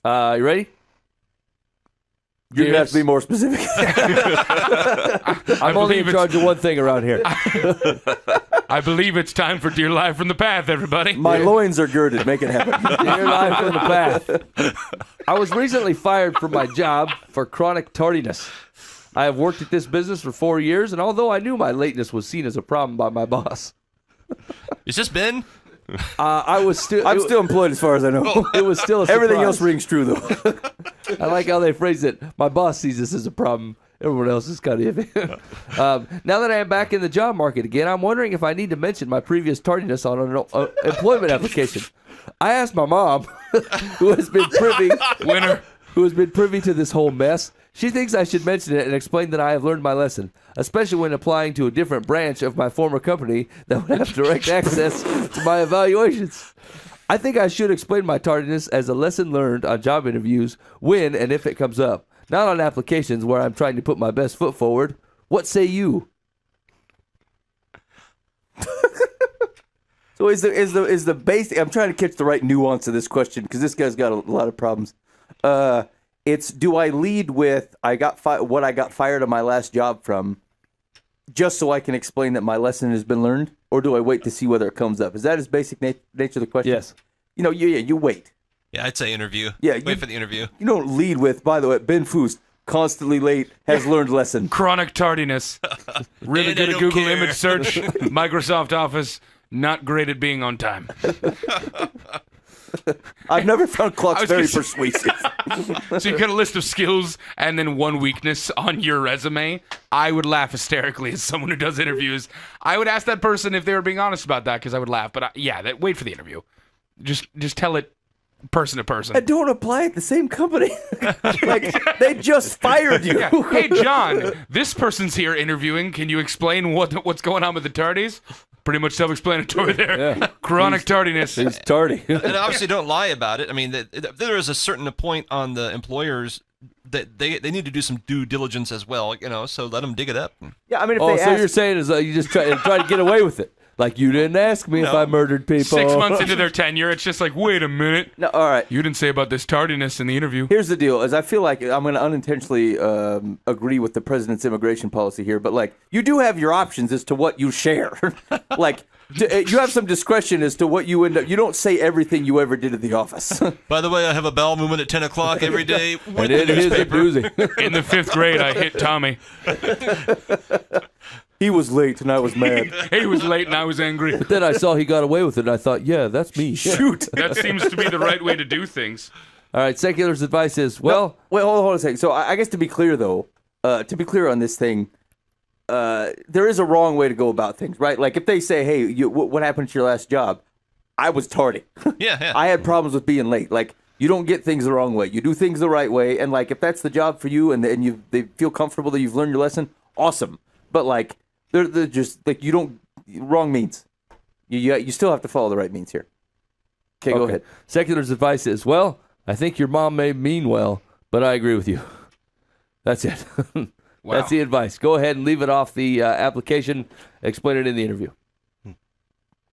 You ready? You're going to have to be more specific. I'm only in charge of one thing around here. I believe it's time for Dear Live from the Path, everybody. My loins are girded. Make it happen. Dear Live from the Path. I was recently fired from my job for chronic tardiness. I have worked at this business for 4 years, and although I knew my lateness was seen as a problem by my boss, Is this Ben? I'm still employed as far as I know. It was still a surprise. Everything else rings true, though. I like how they phrase it. My boss sees this as a problem. Everyone else is kind of iffy. Now that I am back in the job market again, I'm wondering if I need to mention my previous tardiness on an employment application. I asked my mom, who has been privy to this whole mess. She thinks I should mention it and explain that I have learned my lesson, especially when applying to a different branch of my former company that would have direct access to my evaluations. I think I should explain my tardiness as a lesson learned on job interviews when and if it comes up, not on applications where I'm trying to put my best foot forward. What say you? So is the basic? I'm trying to catch the right nuance of this question because this guy's got a lot of problems. It's do I lead with what I got fired on my last job from, just so I can explain that my lesson has been learned, or do I wait to see whether it comes up? Is that his basic nature of the question? Yes. You wait. Yeah, I'd say interview. Yeah, wait for the interview. You don't lead with, by the way, Ben Foose, constantly late, has learned lesson. Chronic tardiness. Really And good I at don't Google care. image search. Microsoft Office, not great at being on time. I've never found clocks very gonna say- persuasive. So you got a list of skills and then one weakness on your resume. I would laugh hysterically as someone who does interviews. I would ask that person if they were being honest about that because I would laugh. But wait for the interview. Just tell it person to person. And don't apply at the same company. Like, they just fired you. Yeah. Hey, John, this person's here interviewing. Can you explain what's going on with the tardies? Pretty much self-explanatory there. Yeah. Chronic tardiness. He's tardy. And obviously don't lie about it. I mean, there is a certain point on the employers that they need to do some due diligence as well, so let them dig it up. Yeah, I mean, if Oh, they so ask, you're saying is you just try to get away with it? Like you didn't ask me if I murdered people. 6 months into their tenure, it's just like, wait a minute. no, all right. You didn't say about this tardiness in the interview. Here's the deal: is I feel like I'm going to unintentionally agree with the president's immigration policy here, but like you do have your options as to what you share. Like you have some discretion as to what you end up. You don't say everything you ever did at the office. By the way, I have a bowel movement at 10 o'clock every day with And the it is a newspaper. doozy. In the 5th grade, I hit Tommy. He was late and I was mad. He was late and I was angry. Then I saw he got away with it, and I thought, yeah, that's me. Shoot. That seems to be the right way to do things. All right, secular's advice is, well, Wait, hold on a second. So I guess to be clear, though, on this thing, there is a wrong way to go about things, right? Like if they say, hey, what happened to your last job? I was tardy. Yeah. I had problems with being late. Like you don't get things the wrong way. You do things the right way. And like if that's the job for you and they feel comfortable that you've learned your lesson, awesome. But like they're just like you don't wrong means. You still have to follow the right means here. Okay, go ahead. Secular's advice is, well, I think your mom may mean well, but I agree with you. That's it. Wow. That's the advice. Go ahead and leave it off the application. Explain it in the interview.